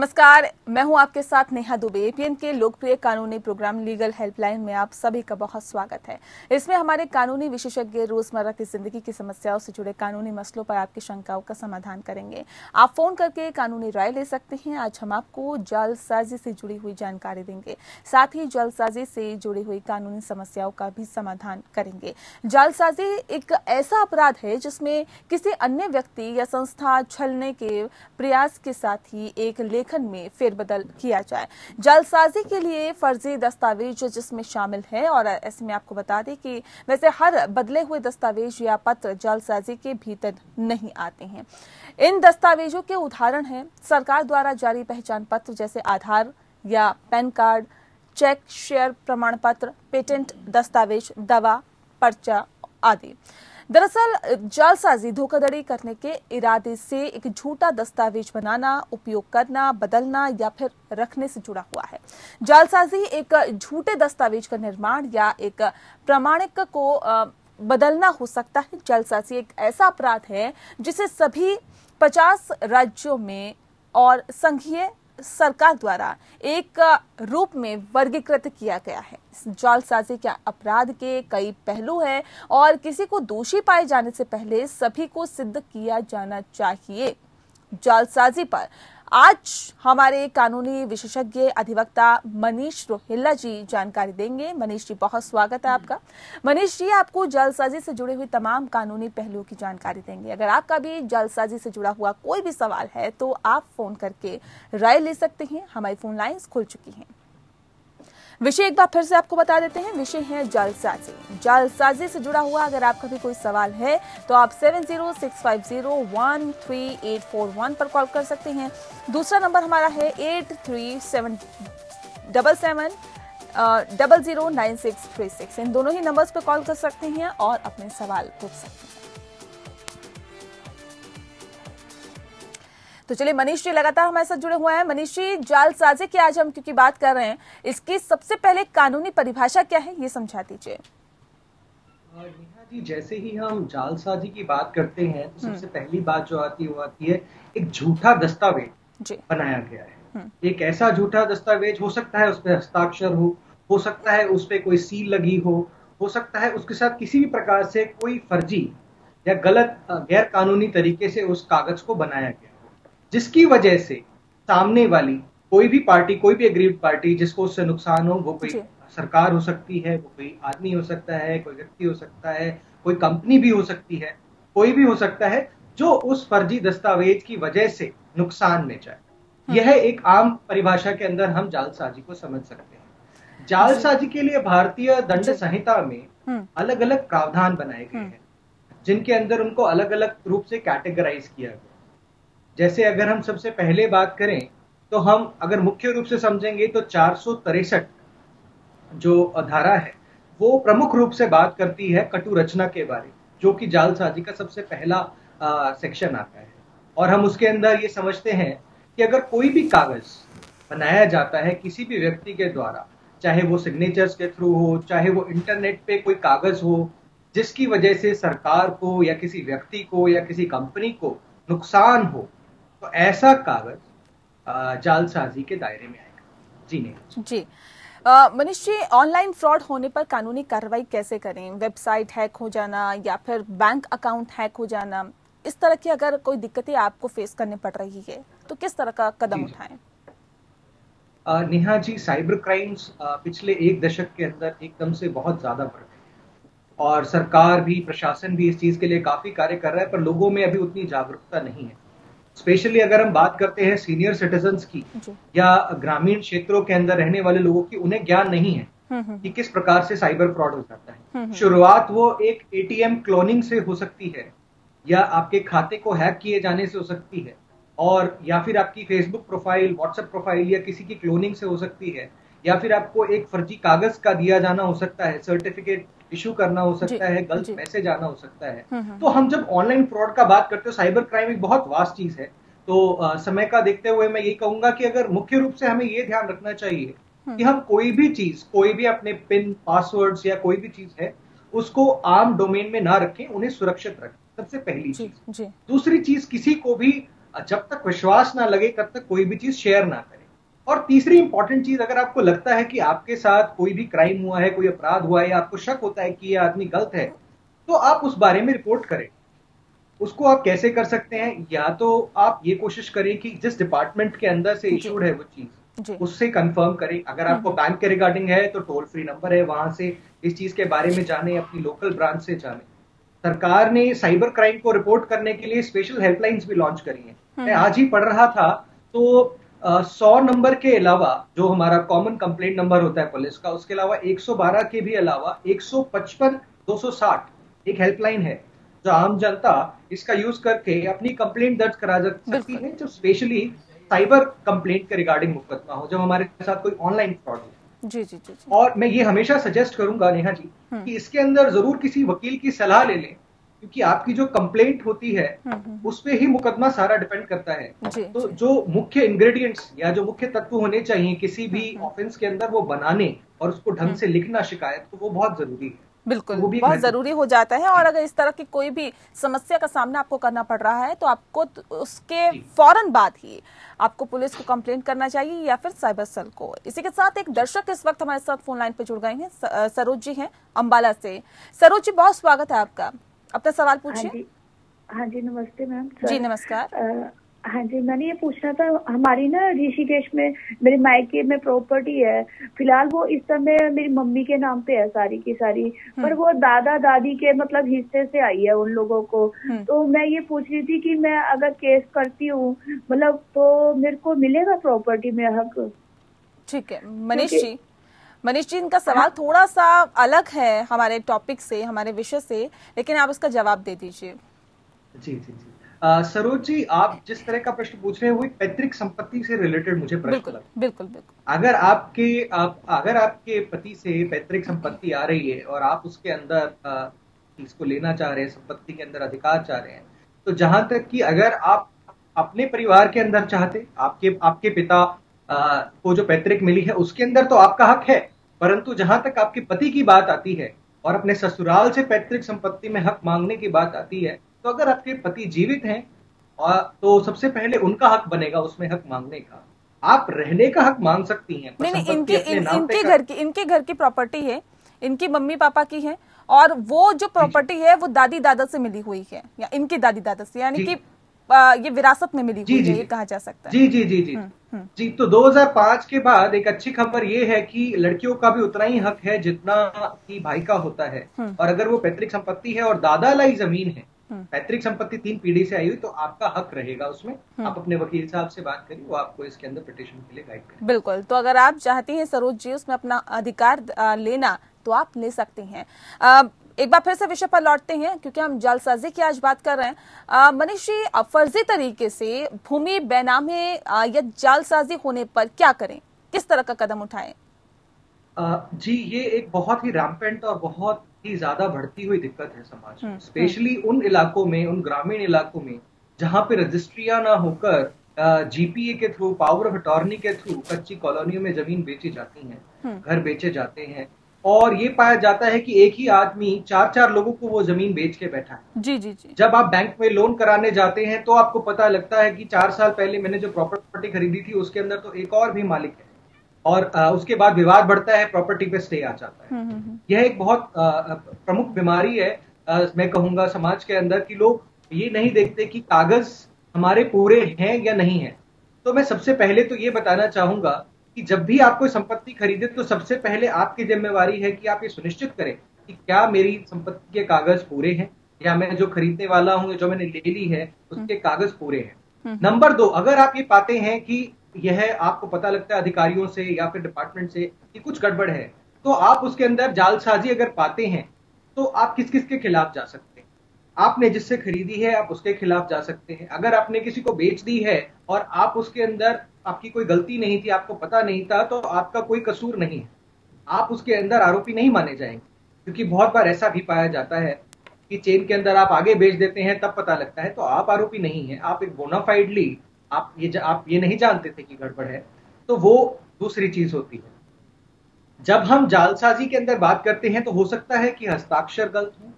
नमस्कार, मैं हूं आपके साथ नेहा दुबे। एपीएन के लोकप्रिय कानूनी प्रोग्राम लीगल हेल्पलाइन में आप सभी का बहुत स्वागत है। इसमें हमारे कानूनी विशेषज्ञ रोजमर्रा की जिंदगी की समस्याओं से जुड़े कानूनी मसलों पर आपकी शंकाओं का समाधान करेंगे। आप फोन करके कानूनी राय ले सकते हैं। आज हम आपको जालसाजी से जुड़ी हुई जानकारी देंगे, साथ ही जालसाजी से जुड़ी हुई कानूनी समस्याओं का भी समाधान करेंगे। जालसाजी एक ऐसा अपराध है जिसमें किसी अन्य व्यक्ति या संस्था छलने के प्रयास के साथ ही एक लेखन में फेरबदल किया जाए। जालसाजी के लिए फर्जी दस्तावेज जिसमें शामिल है, और ऐसे में आपको बता दें कि वैसे हर बदले हुए दस्तावेज या पत्र जालसाजी के भीतर नहीं आते हैं। इन दस्तावेजों के उदाहरण हैं सरकार द्वारा जारी पहचान पत्र जैसे आधार या पैन कार्ड, चेक, शेयर प्रमाण पत्र, पेटेंट दस्तावेज, दवा, पर्चा आदि। दरअसल जालसाजी धोखाधड़ी करने के इरादे से एक झूठा दस्तावेज बनाना, उपयोग करना, बदलना या फिर रखने से जुड़ा हुआ है। जालसाजी एक झूठे दस्तावेज का निर्माण या एक प्रमाणिक को बदलना हो सकता है। जालसाजी एक ऐसा अपराध है जिसे सभी 50 राज्यों में और संघीय सरकार द्वारा एक रूप में वर्गीकृत किया गया है। जालसाजी के अपराध के कई पहलू हैं और किसी को दोषी पाए जाने से पहले सभी को सिद्ध किया जाना चाहिए। जालसाजी पर आज हमारे कानूनी विशेषज्ञ अधिवक्ता मनीष रोहिल्ला जी जानकारी देंगे। मनीष जी, बहुत स्वागत है आपका। मनीष जी, आपको जालसाजी से जुड़े हुए तमाम कानूनी पहलुओं की जानकारी देंगे। अगर आपका भी जालसाजी से जुड़ा हुआ कोई भी सवाल है तो आप फोन करके राय ले सकते हैं। हमारी फोन लाइंस खुल चुकी हैं। विषय एक बार फिर से आपको बता देते हैं। विषय है जालसाजी। जालसाजी से जुड़ा हुआ अगर आपका भी कोई सवाल है तो आप 7065013841 पर कॉल कर सकते हैं। दूसरा नंबर हमारा है 8377009636। इन दोनों ही नंबर्स पर कॉल कर सकते हैं और अपने सवाल पूछ सकते हैं। तो चलिए, मनीष जी लगातार हमारे साथ जुड़े हुए हैं। मनीष जी, जालसाजी की आज हम क्योंकि बात कर रहे हैं, इसकी सबसे पहले कानूनी परिभाषा क्या है ये समझा दीजिए। नेहा जी, जैसे ही हम जालसाजी की बात करते हैं तो सबसे पहली बात जो आती है वो आती है एक झूठा दस्तावेज बनाया गया है। एक ऐसा झूठा दस्तावेज हो सकता है उस पर हस्ताक्षर हो सकता है उस पर कोई सील लगी हो सकता है उसके साथ किसी भी प्रकार से कोई फर्जी या गलत गैर कानूनी तरीके से उस कागज को बनाया गया, जिसकी वजह से सामने वाली कोई भी पार्टी, कोई भी एग्रीड पार्टी जिसको उससे नुकसान हो, वो कोई सरकार हो सकती है, वो कोई आदमी हो सकता है, कोई व्यक्ति हो सकता है, कोई कंपनी भी हो सकती है, कोई भी हो सकता है जो उस फर्जी दस्तावेज की वजह से नुकसान में जाए। यह एक आम परिभाषा के अंदर हम जालसाजी को समझ सकते हैं। जालसाजी के लिए भारतीय दंड संहिता में अलग अलग प्रावधान बनाए गए हैं, जिनके अंदर उनको अलग अलग रूप से कैटेगराइज किया गया। जैसे अगर हम सबसे पहले बात करें तो हम अगर मुख्य रूप से समझेंगे तो 463 जो धारा है वो प्रमुख रूप से बात करती है कटु रचना के बारे, जो कि जालसाजी का सबसे पहला सेक्शन आता है। और हम उसके अंदर ये समझते हैं कि अगर कोई भी कागज बनाया जाता है किसी भी व्यक्ति के द्वारा, चाहे वो सिग्नेचर्स के थ्रू हो, चाहे वो इंटरनेट पे कोई कागज हो, जिसकी वजह से सरकार को या किसी व्यक्ति को या किसी कंपनी को नुकसान हो, तो ऐसा कागज जालसाजी के दायरे में आएगा। जी नहीं जी। मनीष जी, ऑनलाइन फ्रॉड होने पर कानूनी कार्रवाई कैसे करें? वेबसाइट हैक हो जाना या फिर बैंक अकाउंट हैक हो जाना, इस तरह की अगर कोई दिक्कतें आपको फेस करनी पड़ रही है तो किस तरह का कदम उठाएं? नेहा जी, साइबर क्राइम्स पिछले एक दशक के अंदर एकदम से बहुत ज्यादा बढ़ गए और सरकार भी, प्रशासन भी इस चीज के लिए काफी कार्य कर रहा है, पर लोगों में अभी उतनी जागरूकता नहीं है। स्पेशली अगर हम बात करते हैं सीनियर सिटीजन्स की या ग्रामीण क्षेत्रों के अंदर रहने वाले लोगों की, उन्हें ज्ञान नहीं है कि किस प्रकार से साइबर फ्रॉड हो जाता है। शुरुआत वो एक एटीएम क्लोनिंग से हो सकती है, या आपके खाते को हैक किए जाने से हो सकती है, और या फिर आपकी फेसबुक प्रोफाइल, व्हाट्सएप प्रोफाइल या किसी की क्लोनिंग से हो सकती है, या फिर आपको एक फर्जी कागज का दिया जाना हो सकता है, सर्टिफिकेट इशू करना हो सकता है, गलत मैसेज आना हो सकता है। तो हम जब ऑनलाइन फ्रॉड का बात करते हो, साइबर क्राइम एक बहुत वास्ट चीज है। तो समय का देखते हुए मैं ये कहूंगा कि अगर मुख्य रूप से हमें ये ध्यान रखना चाहिए कि हम कोई भी चीज, कोई भी अपने पिन, पासवर्ड्स या कोई भी चीज है, उसको आम डोमेन में ना रखें, उन्हें सुरक्षित रखें, सबसे पहली चीज। दूसरी चीज, किसी को भी जब तक विश्वास ना लगे तब तक कोई भी चीज शेयर ना करें। और तीसरी इंपॉर्टेंट चीज, अगर आपको लगता है कि आपके साथ कोई भी क्राइम हुआ है, कोई अपराध हुआ है, या आपको शक होता है कि ये आदमी गलत है, तो आप उस बारे में रिपोर्ट करें। उसको आप कैसे कर सकते हैं? या तो आप ये कोशिश करें कि जिस डिपार्टमेंट के अंदर से इशूड है वो चीज, उससे कंफर्म करें। अगर आपको बैंक के रिगार्डिंग है तो टोल फ्री नंबर है, वहां से इस चीज के बारे में जाने, अपनी लोकल ब्रांच से जाने। सरकार ने साइबर क्राइम को रिपोर्ट करने के लिए स्पेशल हेल्पलाइंस भी लॉन्च करी हैं। मैं आज ही पढ़ रहा था, तो 100 नंबर के अलावा जो हमारा कॉमन कंप्लेंट नंबर होता है पुलिस का, उसके अलावा 112 के भी अलावा 155 260 एक हेल्पलाइन है, जो आम जनता इसका यूज करके अपनी कंप्लेंट दर्ज करा सकती है, जो स्पेशली साइबर कंप्लेंट के रिगार्डिंग मुकदमा हो, जब हमारे साथ कोई ऑनलाइन फ्रॉड हो। जी। और मैं ये हमेशा सजेस्ट करूंगा नेहा जी कि इसके अंदर जरूर किसी वकील की सलाह ले लें, क्योंकि आपकी जो कंप्लेंट होती है उस पे ही मुकदमा सारा डिपेंड करता है। तो जो मुख्य इंग्रेडिएंट्स या जो मुख्य तत्व होने चाहिए किसी भी ऑफेंस के अंदर, वो बनाने और उसको ढंग से लिखना शिकायत, तो वो बहुत जरूरी है। बिल्कुल, वो बहुत जरूरी हो जाता है। और अगर इस तरह की कोई भी समस्या का सामना आपको करना पड़ रहा है तो आपको उसके फौरन बाद ही आपको पुलिस को कंप्लेंट करना चाहिए या फिर साइबर सेल को। इसी के साथ एक दर्शक इस वक्त हमारे साथ फोन लाइन पे जुड़ गए हैं, सरोज जी हैं अम्बाला से। सरोज जी, बहुत स्वागत है आपका, अपना सवाल पूछिए। हाँ जी, नमस्ते मैम। जी नमस्कार। हाँ जी, मैंने ये पूछना था, हमारी ना ऋषिकेश में मेरे मायके में प्रॉपर्टी है। फिलहाल वो इस समय मेरी मम्मी के नाम पे है सारी की सारी, पर वो दादा दादी के मतलब हिस्से से आई है उन लोगों को। तो मैं ये पूछ रही थी कि मैं अगर केस करती हूँ मतलब तो मेरे को मिलेगा प्रॉपर्टी में हक? ठीक है मनीष जी, इनका सवाल थोड़ा सा अलग है हमारे टॉपिक से, हमारे विषय से, लेकिन आप इसका जवाब दे दीजिए। जी। सरोज जी, आप जिस तरह का प्रश्न पूछ रहे हैं वो पैतृक संपत्ति से रिलेटेड मुझे प्रश्न लगा। बिल्कुल। अगर आपके पति से पैतृक संपत्ति आ रही है और आप उसके अंदर इसको लेना चाह रहे हैं, संपत्ति के अंदर अधिकार चाह रहे हैं, तो जहां तक कि अगर आप अपने परिवार के अंदर चाहते, आपके पिता को जो पैतृक मिली है उसके अंदर तो आपका हक है, परंतु जहां तक आपके पति की बात आती है और अपने ससुराल से पैतृक संपत्ति में हक मांगने की बात आती है, तो अगर आपके पति जीवित हैं तो सबसे पहले उनका हक बनेगा उसमें हक मांगने का। आप रहने का हक मांग सकती हैं। नहीं, इनके घर की प्रॉपर्टी है, इनकी मम्मी पापा की है, और वो जो प्रॉपर्टी है वो दादी दादा से मिली हुई है या इनके दादी दादा से, यानी कि ये विरासत में मिली हुई है, ये कहा जा सकता है। जी। तो 2005 के बाद एक अच्छी खबर ये है कि लड़कियों का भी उतना ही हक है जितना कि भाई का होता है। और अगर वो पैतृक संपत्ति है और दादा लाई जमीन है, पैतृक संपत्ति 3 पीढ़ी से आई हुई, तो आपका हक रहेगा उसमें। आप अपने वकील साहब से बात करिए, वो आपको इसके अंदर पिटीशन के लिए गाइड करें। बिल्कुल, तो अगर आप चाहती हैं सरोज जी उसमें अपना अधिकार लेना तो आप ले सकती हैं। एक बार फिर से विषय पर लौटते हैं, क्योंकि हम जालसाजी की आज बात कर रहे हैं। मनीष जी, फर्जी तरीके से भूमि बेनामी या जालसाजी होने पर क्या करें, किस तरह का कदम उठाएं? जी, ये एक बहुत ही रैम्पेंट और बहुत ही ज्यादा बढ़ती हुई दिक्कत है समाज में, स्पेशली उन इलाकों में, उन ग्रामीण इलाकों में जहां पे रजिस्ट्रियां ना होकर जीपीए के थ्रू, पावर ऑफ अटॉर्नी के थ्रू कच्ची कॉलोनियों में जमीन बेची जाती हैं, घर बेचे जाते हैं, और ये पाया जाता है कि एक ही आदमी 4 लोगों को वो जमीन बेच के बैठा है। जी। जब आप बैंक में लोन कराने जाते हैं तो आपको पता लगता है कि 4 साल पहले मैंने जो प्रॉपर्टी खरीदी थी उसके अंदर तो एक और भी मालिक है, और उसके बाद विवाद बढ़ता है, प्रॉपर्टी पे स्टे आ जाता है। यह एक बहुत प्रमुख बीमारी है, मैं कहूंगा समाज के अंदर, कि लोग ये नहीं देखते कि कागज हमारे पूरे हैं या नहीं है। तो मैं सबसे पहले तो ये बताना चाहूंगा कि जब भी आप कोई संपत्ति खरीदे तो सबसे पहले आपकी जिम्मेवारी है कि आप ये सुनिश्चित करें कि क्या मेरी संपत्ति के कागज पूरे हैं, या मैं जो खरीदने वाला हूं, जो मैंने ले ली है, उसके कागज पूरे हैं। नंबर 2, अगर आप ये पाते हैं कि यह आपको पता लगता है अधिकारियों से या फिर डिपार्टमेंट से कि कुछ गड़बड़ है, तो आप उसके अंदर जालसाजी अगर पाते हैं तो आप किस किस के खिलाफ जा सकते हैं? आपने जिससे खरीदी है आप उसके खिलाफ जा सकते हैं। अगर आपने किसी को बेच दी है और आप उसके अंदर, आपकी कोई गलती नहीं थी, आपको पता नहीं था, तो आपका कोई कसूर नहीं है, आप उसके अंदर आरोपी नहीं माने जाएंगे। क्योंकि बहुत बार ऐसा भी पाया जाता है कि चेन के अंदर आप आगे बेच देते हैं, तब पता लगता है, तो आप आरोपी नहीं है, आप एक बोनाफाइडली आप ये नहीं जानते थे कि गड़बड़ है। तो वो दूसरी चीज होती है। जब हम जालसाजी के अंदर बात करते हैं तो हो सकता है कि हस्ताक्षर गलत हो,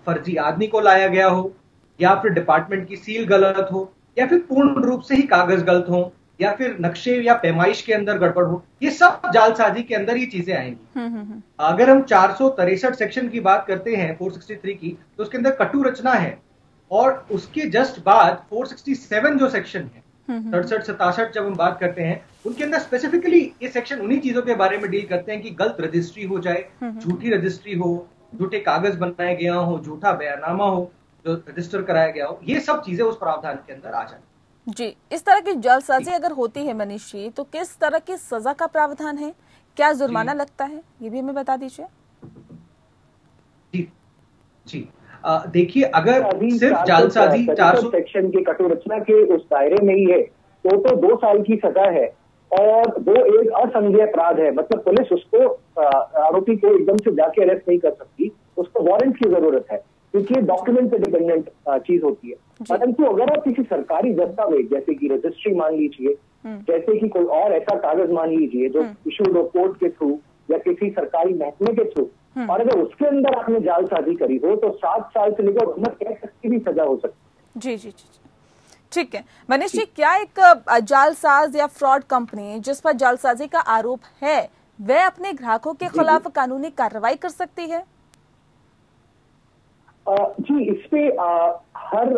फर्जी आदमी को लाया गया हो, या फिर डिपार्टमेंट की सील गलत हो, या फिर पूर्ण रूप से ही कागज गलत हो, या फिर नक्शे या पैमाइश के अंदर गड़बड़ हो, ये सब जालसाजी के अंदर ये चीजें आएंगी। अगर हम 463 सेक्शन की बात करते हैं 463 की, तो उसके अंदर कटु रचना है, और उसके जस्ट बाद 467 जो सेक्शन है, 67-67 जब हम बात करते हैं, उनके अंदर स्पेसिफिकली ये सेक्शन उन्हीं चीजों के बारे में डील करते हैं कि गलत रजिस्ट्री हो जाए, झूठी रजिस्ट्री हो, झूठे कागज बनाया गया हो, झूठा बयाननामा हो जो रजिस्टर कराया गया हो, ये सब चीजें उस प्रावधान के अंदर आ जाए। जी, इस तरह की जालसाजी अगर होती है मनीष जी, तो किस तरह की सजा का प्रावधान है, क्या जुर्माना लगता है, ये भी हमें बता दीजिए। जी जी, देखिए, अगर सिर्फ जालसाजी 400 सेक्शन की कटु रचना के उस दायरे में ही है तो 2 साल की सजा है, और वो एक असंज्ञेय अपराध है। मतलब पुलिस उसको आरोपी को एकदम से जाके अरेस्ट नहीं कर सकती, उसको वारंट की जरूरत है, क्योंकि ये डॉक्यूमेंट पे डिपेंडेंट चीज होती है। परंतु अगर आप किसी सरकारी दस्तावेज जैसे कि रजिस्ट्री मान लीजिए, जैसे कि कोई और ऐसा कागज मान लीजिए जो इशूड हो कोर्ट के थ्रू या किसी सरकारी महकमे के थ्रू, और अगर उसके अंदर आपने जालसाजी करी हो तो 7 साल से लेकर उम्र कैद तक की भी सजा हो सकती है। जी जी जी, ठीक है मनीष जी, क्या एक जालसाज या फ्रॉड कंपनी जिस पर जालसाजी का आरोप है वह अपने ग्राहकों के खिलाफ कानूनी कार्रवाई कर सकती है? जी, इस पे हर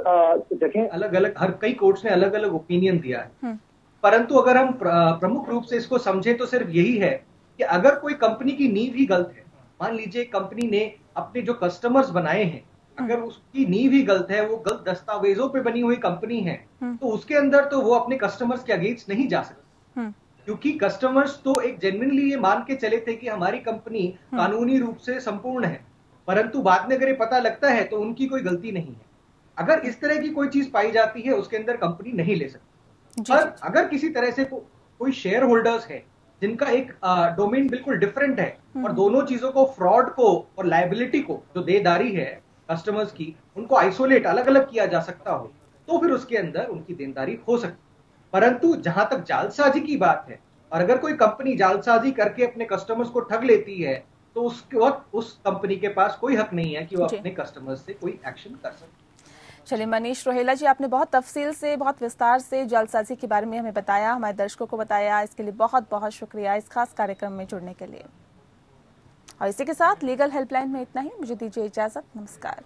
जगह अलग अलग, हर कई कोर्ट्स ने अलग अलग ओपिनियन दिया है, परंतु अगर हम प्रमुख रूप से इसको समझे तो सिर्फ यही है कि अगर कोई कंपनी की नींव ही गलत है, मान लीजिए कंपनी ने अपने जो कस्टमर्स बनाए हैं, अगर उसकी नींव ही गलत है, वो गलत दस्तावेजों पे बनी हुई कंपनी है, तो उसके अंदर तो वो अपने कस्टमर्स के अगेंस्ट नहीं जा सकते, क्योंकि कस्टमर्स तो एक जेन्युइनली ये मान के चले थे कि हमारी कंपनी कानूनी रूप से संपूर्ण है, परंतु बाद में अगर ये पता लगता है तो उनकी कोई गलती नहीं है। अगर इस तरह की कोई चीज पाई जाती है, उसके अंदर कंपनी नहीं ले सकती। पर अगर किसी तरह से कोई शेयर होल्डर्स है जिनका एक डोमेन बिल्कुल डिफरेंट है, और दोनों चीजों को, फ्रॉड को और लायबिलिटी को, जो देनदारी है कस्टमर्स की, उनको आइसोलेट अलग अलग किया जा सकता हो, तो फिर उसके अंदर उनकी देनदारी हो सकती है। परंतु जहां तक जालसाजी की बात है, और अगर कोई कंपनी जालसाजी करके अपने कस्टमर्स को ठग लेती है, तो उसके वक्त उस कंपनी के पास कोई हक नहीं है कि वो अपने कस्टमर्स से कोई एक्शन कर सके। चलिए मनीष रोहेला जी, आपने बहुत तफसील से, बहुत विस्तार से जालसाजी के बारे में हमें बताया, हमारे दर्शकों को बताया, इसके लिए बहुत बहुत शुक्रिया इस खास कार्यक्रम में जुड़ने के लिए। और इसी के साथ लीगल हेल्पलाइन में इतना ही, मुझे दीजिए इजाजत, नमस्कार।